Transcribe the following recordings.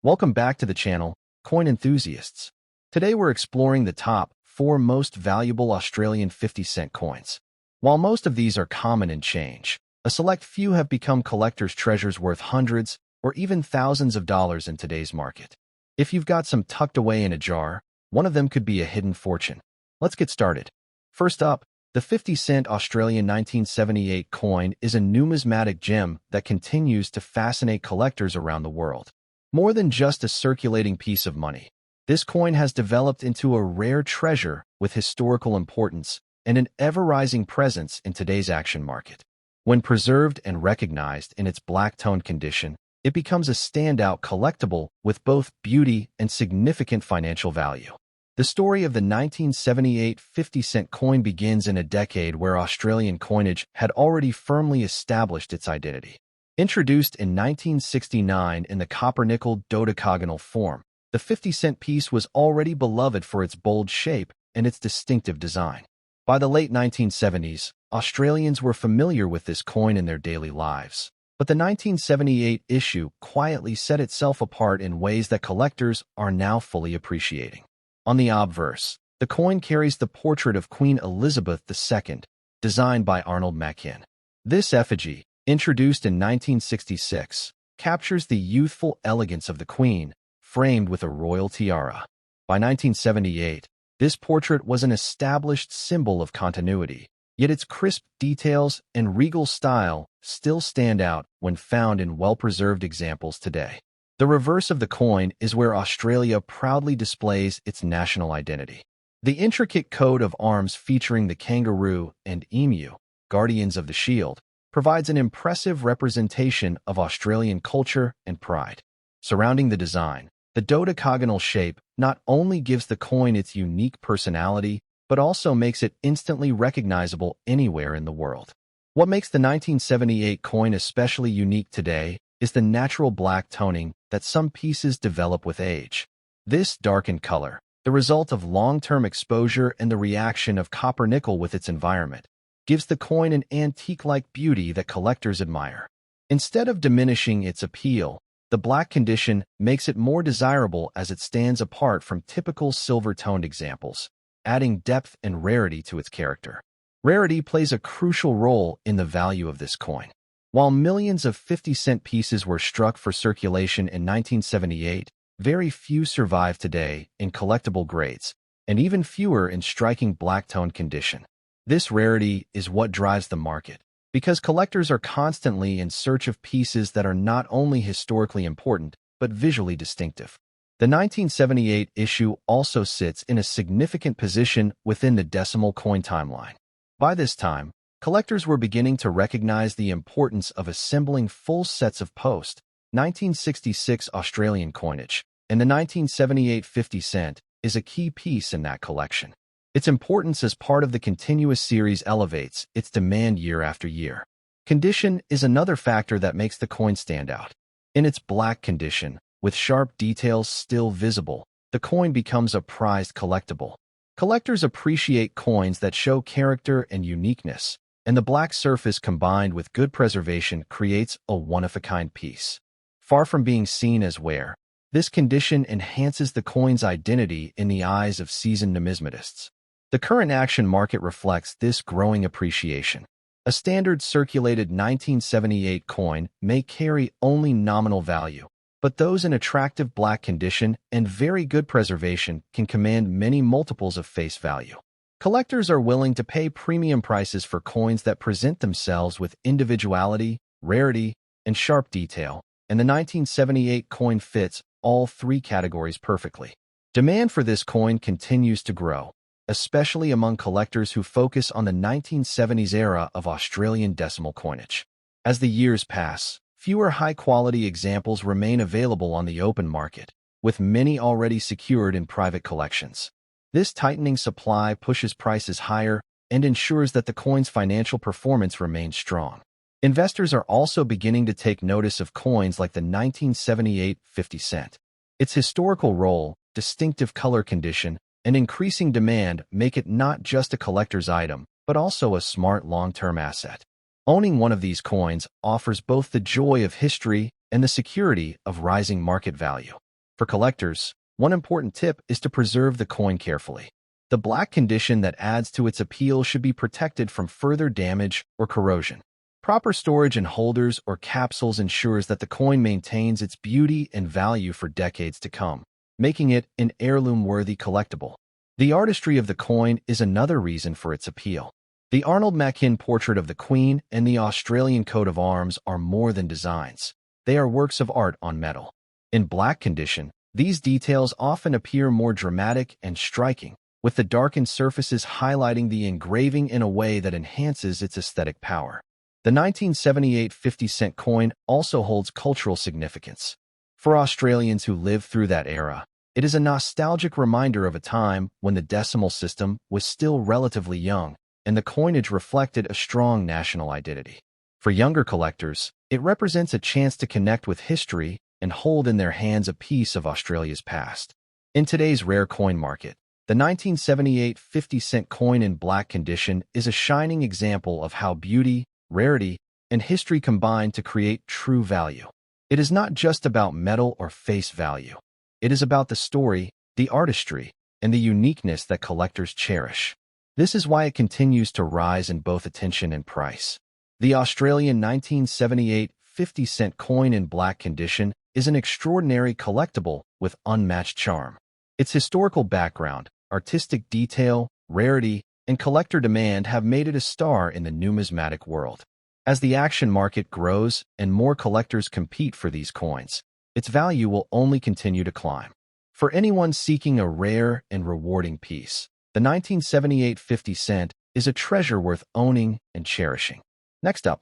Welcome back to the channel, Coin Enthusiasts. Today we're exploring the top 4 most valuable Australian 50-cent coins. While most of these are common in change, a select few have become collector's treasures worth hundreds or even thousands of dollars in today's market. If you've got some tucked away in a jar, one of them could be a hidden fortune. Let's get started. First up, the 50-cent Australian 1978 coin is a numismatic gem that continues to fascinate collectors around the world. More than just a circulating piece of money, this coin has developed into a rare treasure with historical importance and an ever-rising presence in today's action market. When preserved and recognized in its black-toned condition, it becomes a standout collectible with both beauty and significant financial value. The story of the 1978 50-cent coin begins in a decade where Australian coinage had already firmly established its identity. Introduced in 1969 in the copper-nickel dodecagonal form, the 50-cent piece was already beloved for its bold shape and its distinctive design. By the late 1970s, Australians were familiar with this coin in their daily lives. But the 1978 issue quietly set itself apart in ways that collectors are now fully appreciating. On the obverse, the coin carries the portrait of Queen Elizabeth II, designed by Arnold Machin. This effigy, introduced in 1966, captures the youthful elegance of the Queen, framed with a royal tiara. By 1978, this portrait was an established symbol of continuity, yet its crisp details and regal style still stand out when found in well-preserved examples today. The reverse of the coin is where Australia proudly displays its national identity. The intricate coat of arms featuring the kangaroo and emu, guardians of the shield, provides an impressive representation of Australian culture and pride. Surrounding the design, the dodecagonal shape not only gives the coin its unique personality, but also makes it instantly recognizable anywhere in the world. What makes the 1978 coin especially unique today is the natural black toning that some pieces develop with age. This darkened color, the result of long-term exposure and the reaction of copper-nickel with its environment, gives the coin an antique-like beauty that collectors admire. Instead of diminishing its appeal, the black condition makes it more desirable as it stands apart from typical silver-toned examples, adding depth and rarity to its character. Rarity plays a crucial role in the value of this coin. While millions of 50-cent pieces were struck for circulation in 1978, very few survive today in collectible grades, and even fewer in striking black-toned condition. This rarity is what drives the market, because collectors are constantly in search of pieces that are not only historically important, but visually distinctive. The 1978 issue also sits in a significant position within the decimal coin timeline. By this time, collectors were beginning to recognize the importance of assembling full sets of post-1966 Australian coinage, and the 1978 50 cent is a key piece in that collection. Its importance as part of the continuous series elevates its demand year after year. Condition is another factor that makes the coin stand out. In its black condition, with sharp details still visible, the coin becomes a prized collectible. Collectors appreciate coins that show character and uniqueness, and the black surface combined with good preservation creates a one-of-a-kind piece. Far from being seen as wear, this condition enhances the coin's identity in the eyes of seasoned numismatists. The current action market reflects this growing appreciation. A standard circulated 1978 coin may carry only nominal value, but those in attractive black condition and very good preservation can command many multiples of face value. Collectors are willing to pay premium prices for coins that present themselves with individuality, rarity, and sharp detail, and the 1978 coin fits all three categories perfectly. Demand for this coin continues to grow, especially among collectors who focus on the 1970s era of Australian decimal coinage. As the years pass, fewer high-quality examples remain available on the open market, with many already secured in private collections. This tightening supply pushes prices higher and ensures that the coin's financial performance remains strong. Investors are also beginning to take notice of coins like the 1978 50 cent. Its historical role, distinctive color condition, and increasing demand make it not just a collector's item, but also a smart long-term asset. Owning one of these coins offers both the joy of history and the security of rising market value. For collectors, one important tip is to preserve the coin carefully. The black condition that adds to its appeal should be protected from further damage or corrosion. Proper storage in holders or capsules ensures that the coin maintains its beauty and value for decades to come, making it an heirloom-worthy collectible. The artistry of the coin is another reason for its appeal. The Arnold Machin portrait of the Queen and the Australian coat of arms are more than designs. They are works of art on metal. In black condition, these details often appear more dramatic and striking, with the darkened surfaces highlighting the engraving in a way that enhances its aesthetic power. The 1978 50-cent coin also holds cultural significance. For Australians who lived through that era, it is a nostalgic reminder of a time when the decimal system was still relatively young, and the coinage reflected a strong national identity. For younger collectors, it represents a chance to connect with history and hold in their hands a piece of Australia's past. In today's rare coin market, the 1978 50-cent coin in black condition is a shining example of how beauty, rarity, and history combine to create true value. It is not just about metal or face value. It is about the story, the artistry, and the uniqueness that collectors cherish. This is why it continues to rise in both attention and price. The Australian 1978 50-cent coin in black condition is an extraordinary collectible with unmatched charm. Its historical background, artistic detail, rarity, and collector demand have made it a star in the numismatic world. As the action market grows and more collectors compete for these coins, its value will only continue to climb. For anyone seeking a rare and rewarding piece, the 1978 50-cent is a treasure worth owning and cherishing. Next up,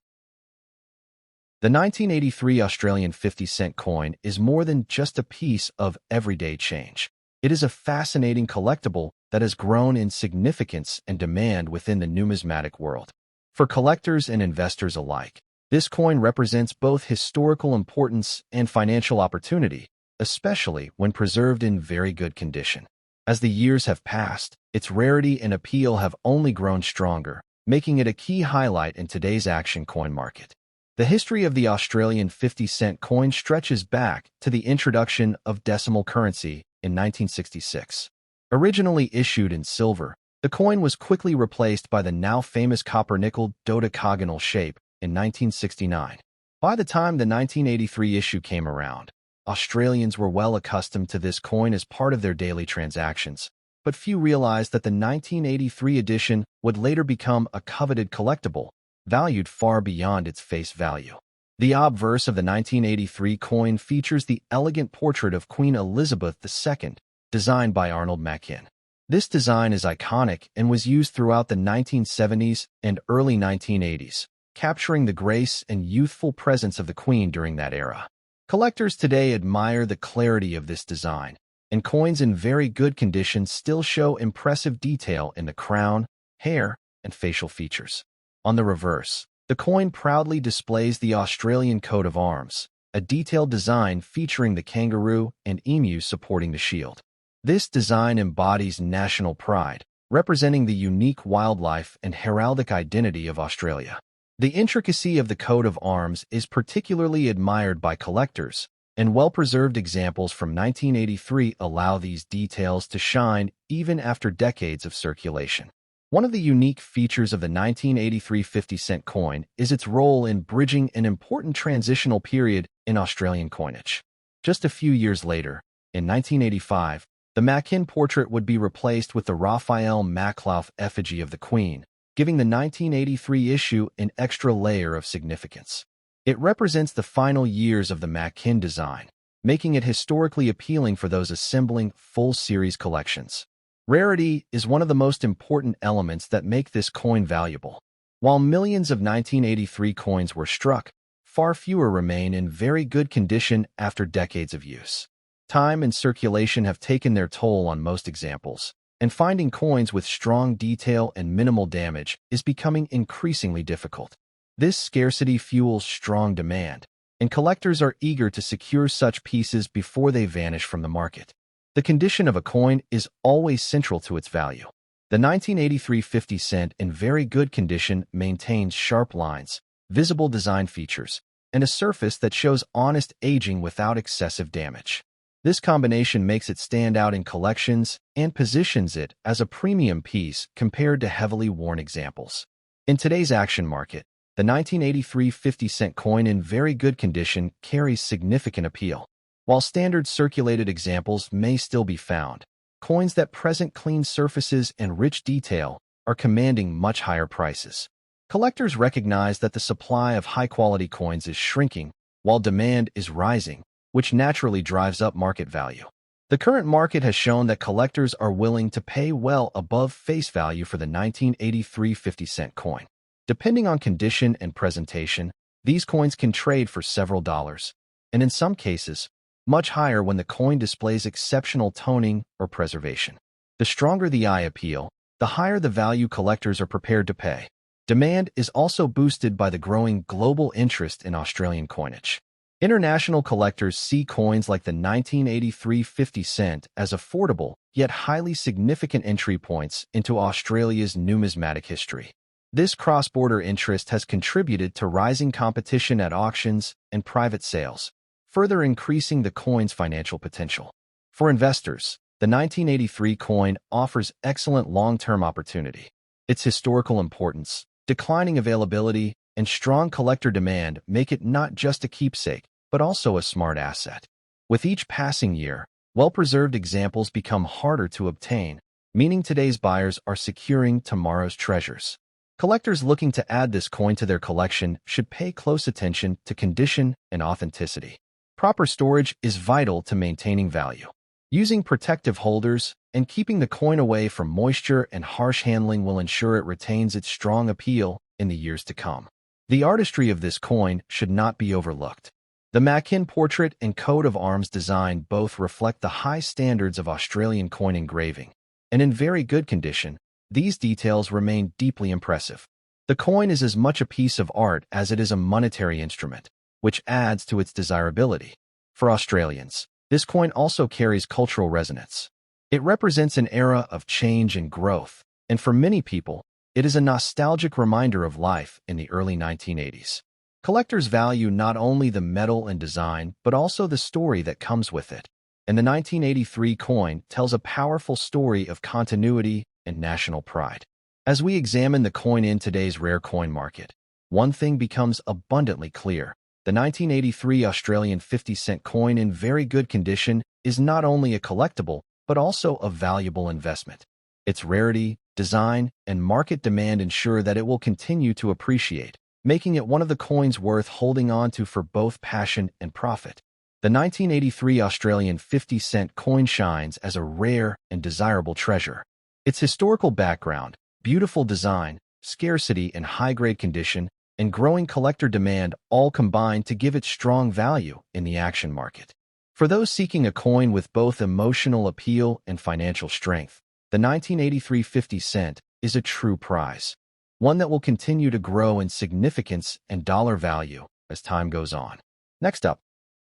the 1983 Australian 50-cent coin is more than just a piece of everyday change. It is a fascinating collectible that has grown in significance and demand within the numismatic world. For collectors and investors alike, this coin represents both historical importance and financial opportunity, especially when preserved in very good condition. As the years have passed, its rarity and appeal have only grown stronger, making it a key highlight in today's action coin market. The history of the Australian 50-cent coin stretches back to the introduction of decimal currency in 1966. Originally issued in silver, the coin was quickly replaced by the now famous copper-nickel dodecagonal shape in 1969. By the time the 1983 issue came around, Australians were well accustomed to this coin as part of their daily transactions, but few realized that the 1983 edition would later become a coveted collectible, valued far beyond its face value. The obverse of the 1983 coin features the elegant portrait of Queen Elizabeth II, designed by Arnold Machin. This design is iconic and was used throughout the 1970s and early 1980s, capturing the grace and youthful presence of the Queen during that era. Collectors today admire the clarity of this design, and coins in very good condition still show impressive detail in the crown, hair, and facial features. On the reverse, the coin proudly displays the Australian coat of arms, a detailed design featuring the kangaroo and emu supporting the shield. This design embodies national pride, representing the unique wildlife and heraldic identity of Australia. The intricacy of the coat of arms is particularly admired by collectors, and well-preserved examples from 1983 allow these details to shine even after decades of circulation. One of the unique features of the 1983 50-cent coin is its role in bridging an important transitional period in Australian coinage. Just a few years later, in 1985, the Machin portrait would be replaced with the Raphael Makhlouf effigy of the Queen, giving the 1983 issue an extra layer of significance. It represents the final years of the Machin design, making it historically appealing for those assembling full series collections. Rarity is one of the most important elements that make this coin valuable. While millions of 1983 coins were struck, far fewer remain in very good condition after decades of use. Time and circulation have taken their toll on most examples, and finding coins with strong detail and minimal damage is becoming increasingly difficult. This scarcity fuels strong demand, and collectors are eager to secure such pieces before they vanish from the market. The condition of a coin is always central to its value. The 1983 50 cent in very good condition maintains sharp lines, visible design features, and a surface that shows honest aging without excessive damage. This combination makes it stand out in collections and positions it as a premium piece compared to heavily worn examples. In today's action market, the 1983 50-cent coin in very good condition carries significant appeal. While standard circulated examples may still be found, coins that present clean surfaces and rich detail are commanding much higher prices. Collectors recognize that the supply of high-quality coins is shrinking while demand is rising, which naturally drives up market value. The current market has shown that collectors are willing to pay well above face value for the 1983 50-cent coin. Depending on condition and presentation, these coins can trade for several dollars, and in some cases, much higher when the coin displays exceptional toning or preservation. The stronger the eye appeal, the higher the value collectors are prepared to pay. Demand is also boosted by the growing global interest in Australian coinage. International collectors see coins like the 1983 50-cent as affordable yet highly significant entry points into Australia's numismatic history. This cross-border interest has contributed to rising competition at auctions and private sales, further increasing the coin's financial potential. For investors, the 1983 coin offers excellent long-term opportunity. Its historical importance, declining availability, and strong collector demand make it not just a keepsake, but also a smart asset. With each passing year, well-preserved examples become harder to obtain, meaning today's buyers are securing tomorrow's treasures. Collectors looking to add this coin to their collection should pay close attention to condition and authenticity. Proper storage is vital to maintaining value. Using protective holders and keeping the coin away from moisture and harsh handling will ensure it retains its strong appeal in the years to come. The artistry of this coin should not be overlooked. The Mackin portrait and coat of arms design both reflect the high standards of Australian coin engraving, and in very good condition, these details remain deeply impressive. The coin is as much a piece of art as it is a monetary instrument, which adds to its desirability. For Australians, this coin also carries cultural resonance. It represents an era of change and growth, and for many people, it is a nostalgic reminder of life in the early 1980s. Collectors value not only the metal and design, but also the story that comes with it. And the 1983 coin tells a powerful story of continuity and national pride. As we examine the coin in today's rare coin market, one thing becomes abundantly clear. The 1983 Australian 50-cent coin in very good condition is not only a collectible, but also a valuable investment. Its rarity, design, and market demand ensure that it will continue to appreciate, making it one of the coins worth holding on to for both passion and profit. The 1983 Australian 50-cent coin shines as a rare and desirable treasure. Its historical background, beautiful design, scarcity in high-grade condition, and growing collector demand all combine to give it strong value in the action market. For those seeking a coin with both emotional appeal and financial strength, the 1983 50-cent is a true prize, one that will continue to grow in significance and dollar value as time goes on. Next up,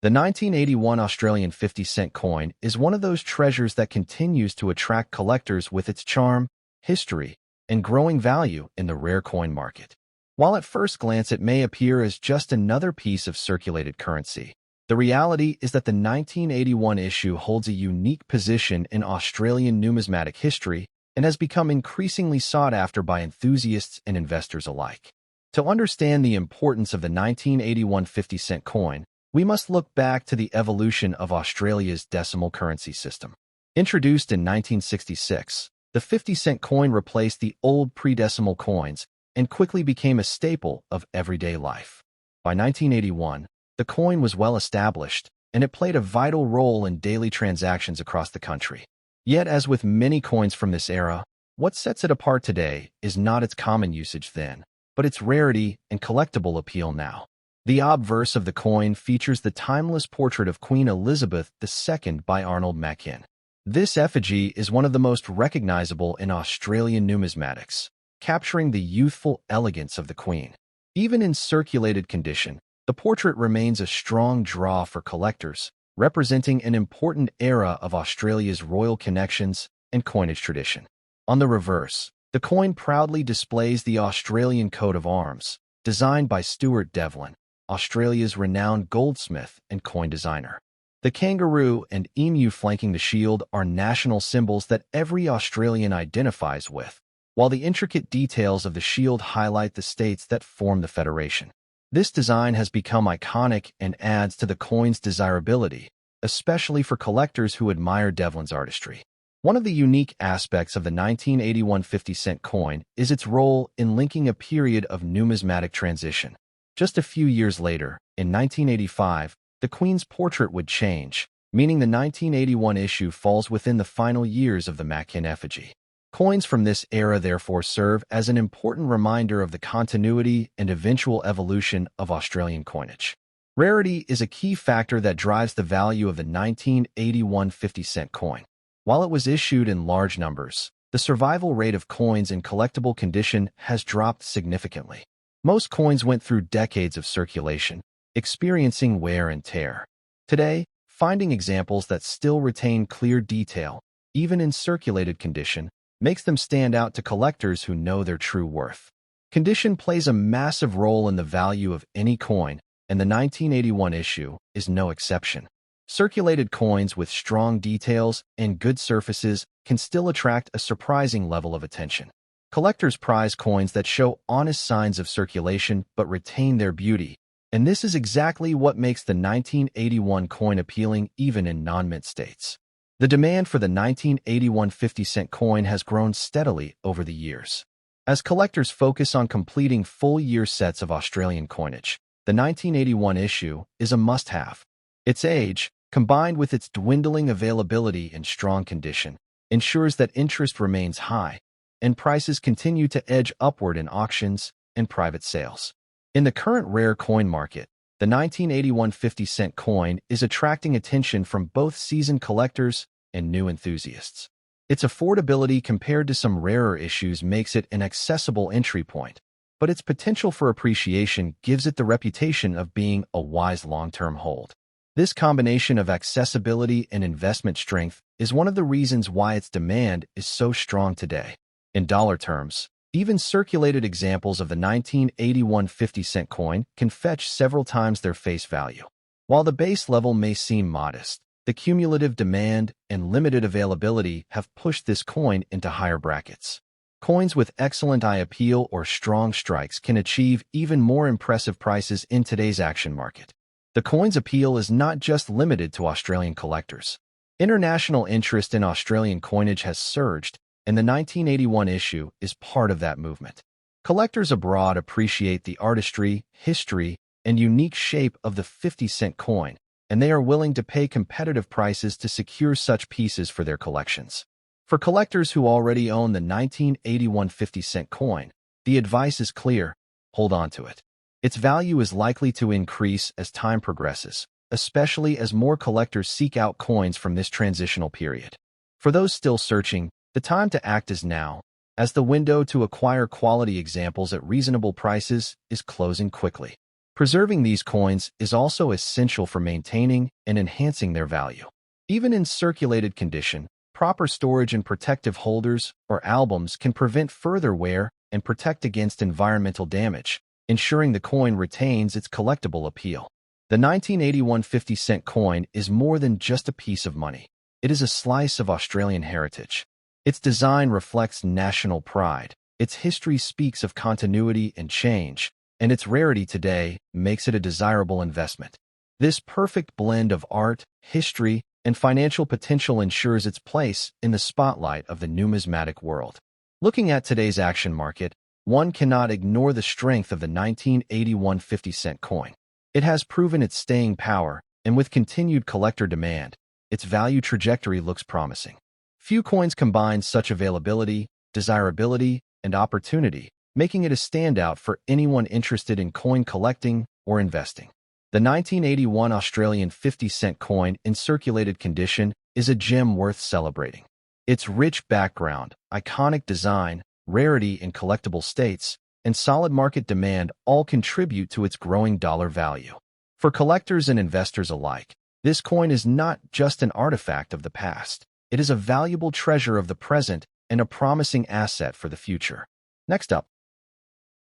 the 1981 Australian 50-cent coin is one of those treasures that continues to attract collectors with its charm, history, and growing value in the rare coin market. While at first glance it may appear as just another piece of circulated currency, the reality is that the 1981 issue holds a unique position in Australian numismatic history and has become increasingly sought after by enthusiasts and investors alike. To understand the importance of the 1981 50-cent coin, we must look back to the evolution of Australia's decimal currency system. Introduced in 1966, the 50-cent coin replaced the old pre-decimal coins and quickly became a staple of everyday life. By 1981, the coin was well established, and it played a vital role in daily transactions across the country. Yet, as with many coins from this era, what sets it apart today is not its common usage then, but its rarity and collectible appeal now. The obverse of the coin features the timeless portrait of Queen Elizabeth II by Arnold Mackin. This effigy is one of the most recognizable in Australian numismatics, capturing the youthful elegance of the Queen. Even in circulated condition, the portrait remains a strong draw for collectors, representing an important era of Australia's royal connections and coinage tradition. On the reverse, the coin proudly displays the Australian coat of arms, designed by Stuart Devlin, Australia's renowned goldsmith and coin designer. The kangaroo and emu flanking the shield are national symbols that every Australian identifies with, while the intricate details of the shield highlight the states that form the Federation. This design has become iconic and adds to the coin's desirability, especially for collectors who admire Devlin's artistry. One of the unique aspects of the 1981 50-cent coin is its role in linking a period of numismatic transition. Just a few years later, in 1985, the Queen's portrait would change, meaning the 1981 issue falls within the final years of the Makin effigy. Coins from this era therefore serve as an important reminder of the continuity and eventual evolution of Australian coinage. Rarity is a key factor that drives the value of the 1981 50-cent coin. While it was issued in large numbers, the survival rate of coins in collectible condition has dropped significantly. Most coins went through decades of circulation, experiencing wear and tear. Today, finding examples that still retain clear detail, even in circulated condition, makes them stand out to collectors who know their true worth. Condition plays a massive role in the value of any coin, and the 1981 issue is no exception. Circulated coins with strong details and good surfaces can still attract a surprising level of attention. Collectors prize coins that show honest signs of circulation but retain their beauty, and this is exactly what makes the 1981 coin appealing even in non-mint states. The demand for the 1981 50-cent coin has grown steadily over the years. As collectors focus on completing full-year sets of Australian coinage, the 1981 issue is a must-have. Its age, combined with its dwindling availability in strong condition, ensures that interest remains high, and prices continue to edge upward in auctions and private sales. In the current rare coin market, the 1981 50-cent coin is attracting attention from both seasoned collectors and new enthusiasts. Its affordability compared to some rarer issues makes it an accessible entry point, but its potential for appreciation gives it the reputation of being a wise long-term hold. This combination of accessibility and investment strength is one of the reasons why its demand is so strong today. In dollar terms, even circulated examples of the 1981 50-cent coin can fetch several times their face value. While the base level may seem modest, the cumulative demand and limited availability have pushed this coin into higher brackets. Coins with excellent eye appeal or strong strikes can achieve even more impressive prices in today's action market. The coin's appeal is not just limited to Australian collectors. International interest in Australian coinage has surged, and the 1981 issue is part of that movement. Collectors abroad appreciate the artistry, history, and unique shape of the 50-cent coin, and they are willing to pay competitive prices to secure such pieces for their collections. For collectors who already own the 1981 50-cent coin, the advice is clear: hold on to it. Its value is likely to increase as time progresses, especially as more collectors seek out coins from this transitional period. For those still searching, the time to act is now, as the window to acquire quality examples at reasonable prices is closing quickly. Preserving these coins is also essential for maintaining and enhancing their value. Even in circulated condition, proper storage and protective holders or albums can prevent further wear and protect against environmental damage, ensuring the coin retains its collectible appeal. The 1981 50-cent coin is more than just a piece of money. It is a slice of Australian heritage. Its design reflects national pride, its history speaks of continuity and change, and its rarity today makes it a desirable investment. This perfect blend of art, history, and financial potential ensures its place in the spotlight of the numismatic world. Looking at today's action market, one cannot ignore the strength of the 1981 50-cent coin. It has proven its staying power, and with continued collector demand, its value trajectory looks promising. Few coins combine such availability, desirability, and opportunity, making it a standout for anyone interested in coin collecting or investing. The 1981 Australian 50-cent coin in circulated condition is a gem worth celebrating. Its rich background, iconic design, rarity in collectible states, and solid market demand all contribute to its growing dollar value. For collectors and investors alike, this coin is not just an artifact of the past. It is a valuable treasure of the present and a promising asset for the future. Next up,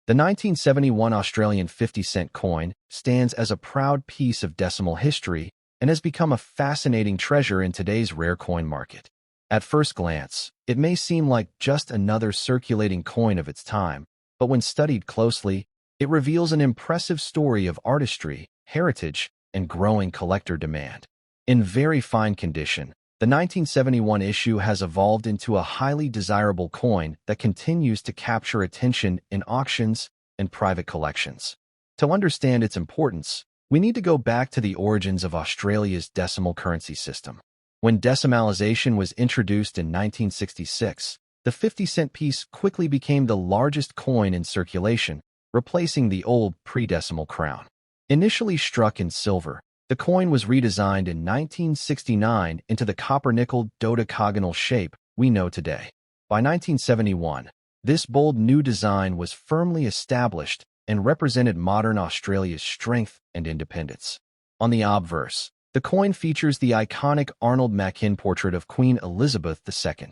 the 1971 Australian 50-cent coin stands as a proud piece of decimal history and has become a fascinating treasure in today's rare coin market. At first glance, it may seem like just another circulating coin of its time, but when studied closely, it reveals an impressive story of artistry, heritage, and growing collector demand. In very fine condition, the 1971 issue has evolved into a highly desirable coin that continues to capture attention in auctions and private collections. To understand its importance, we need to go back to the origins of Australia's decimal currency system. When decimalisation was introduced in 1966, the 50-cent piece quickly became the largest coin in circulation, replacing the old pre-decimal crown. Initially struck in silver, the coin was redesigned in 1969 into the copper-nickel dodecagonal shape we know today. By 1971, this bold new design was firmly established and represented modern Australia's strength and independence. On the obverse, the coin features the iconic Arnold Machin portrait of Queen Elizabeth II.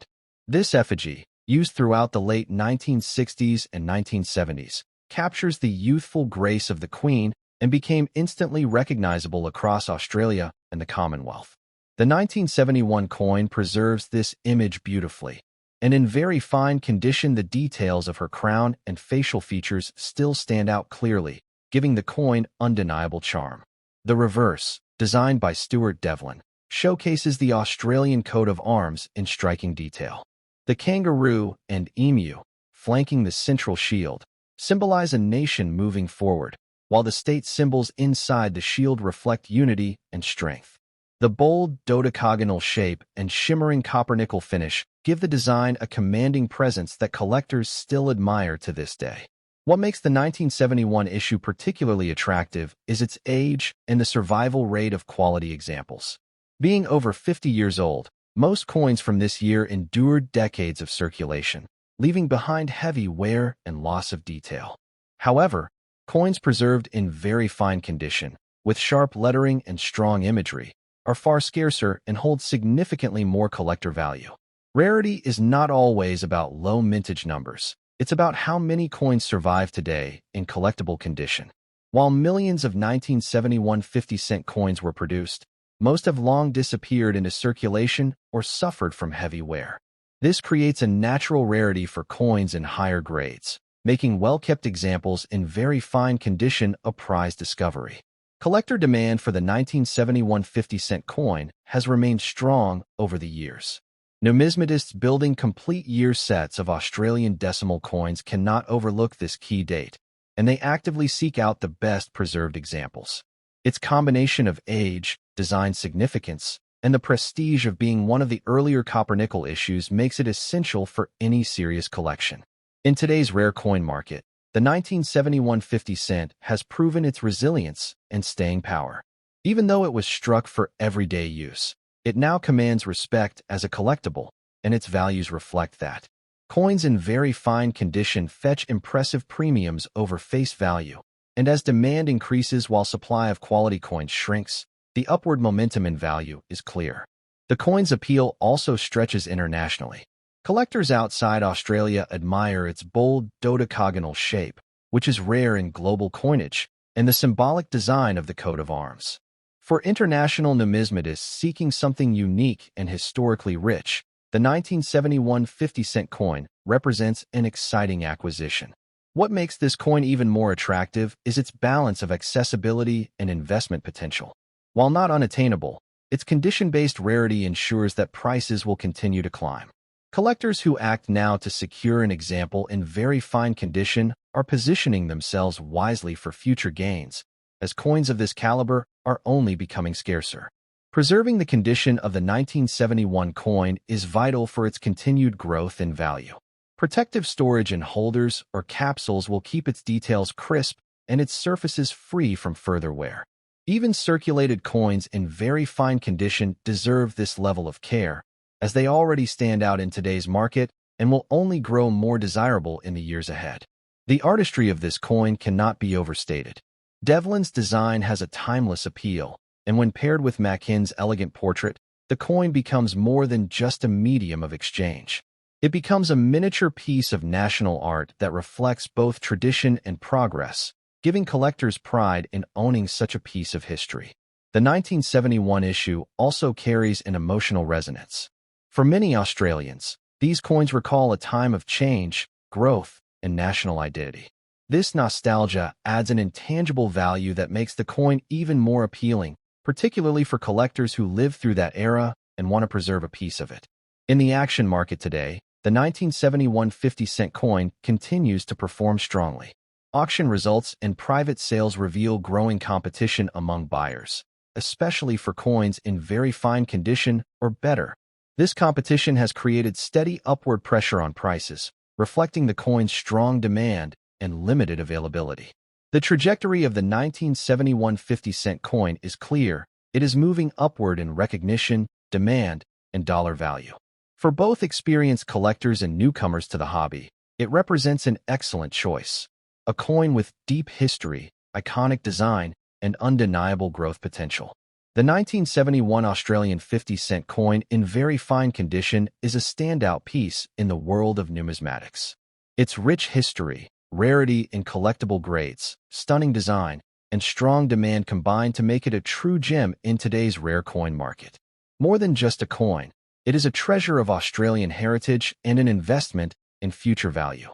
This effigy, used throughout the late 1960s and 1970s, captures the youthful grace of the Queen and became instantly recognizable across Australia and the Commonwealth. The 1971 coin preserves this image beautifully, and in very fine condition the details of her crown and facial features still stand out clearly, giving the coin undeniable charm. The reverse, designed by Stuart Devlin, showcases the Australian coat of arms in striking detail. The kangaroo and emu, flanking the central shield, symbolize a nation moving forward, while the state symbols inside the shield reflect unity and strength. The bold dodecagonal shape and shimmering copper-nickel finish give the design a commanding presence that collectors still admire to this day. What makes the 1971 issue particularly attractive is its age and the survival rate of quality examples. Being over 50 years old, most coins from this year endured decades of circulation, leaving behind heavy wear and loss of detail. However, coins preserved in very fine condition, with sharp lettering and strong imagery, are far scarcer and hold significantly more collector value. Rarity is not always about low mintage numbers. It's about how many coins survive today in collectible condition. While millions of 1971 50-cent coins were produced, most have long disappeared into circulation or suffered from heavy wear. This creates a natural rarity for coins in higher grades, making well-kept examples in very fine condition a prized discovery. Collector demand for the 1971 50-cent coin has remained strong over the years. Numismatists building complete year sets of Australian decimal coins cannot overlook this key date, and they actively seek out the best preserved examples. Its combination of age, design significance, and the prestige of being one of the earlier copper-nickel issues makes it essential for any serious collection. In today's rare coin market, the 1971 50-cent has proven its resilience and staying power. Even though it was struck for everyday use, it now commands respect as a collectible, and its values reflect that. Coins in very fine condition fetch impressive premiums over face value, and as demand increases while supply of quality coins shrinks, the upward momentum in value is clear. The coin's appeal also stretches internationally. Collectors outside Australia admire its bold dodecagonal shape, which is rare in global coinage, and the symbolic design of the coat of arms. For international numismatists seeking something unique and historically rich, the 1971 50-cent coin represents an exciting acquisition. What makes this coin even more attractive is its balance of accessibility and investment potential. While not unattainable, its condition-based rarity ensures that prices will continue to climb. Collectors who act now to secure an example in very fine condition are positioning themselves wisely for future gains, as coins of this caliber are only becoming scarcer. Preserving the condition of the 1971 coin is vital for its continued growth in value. Protective storage in holders or capsules will keep its details crisp and its surfaces free from further wear. Even circulated coins in very fine condition deserve this level of care, as they already stand out in today's market and will only grow more desirable in the years ahead. The artistry of this coin cannot be overstated. Devlin's design has a timeless appeal, and when paired with Machin's elegant portrait, the coin becomes more than just a medium of exchange. It becomes a miniature piece of national art that reflects both tradition and progress, giving collectors pride in owning such a piece of history. The 1971 issue also carries an emotional resonance. For many Australians, these coins recall a time of change, growth, and national identity. This nostalgia adds an intangible value that makes the coin even more appealing, particularly for collectors who lived through that era and want to preserve a piece of it. In the action market today, the 1971 50-cent coin continues to perform strongly. Auction results and private sales reveal growing competition among buyers, especially for coins in very fine condition or better. This competition has created steady upward pressure on prices, reflecting the coin's strong demand and limited availability. The trajectory of the 1971 50-cent coin is clear. It is moving upward in recognition, demand, and dollar value. For both experienced collectors and newcomers to the hobby, it represents an excellent choice. A coin with deep history, iconic design, and undeniable growth potential. The 1971 Australian 50-cent coin in very fine condition is a standout piece in the world of numismatics. Its rich history, rarity in collectible grades, stunning design, and strong demand combine to make it a true gem in today's rare coin market. More than just a coin, it is a treasure of Australian heritage and an investment in future value.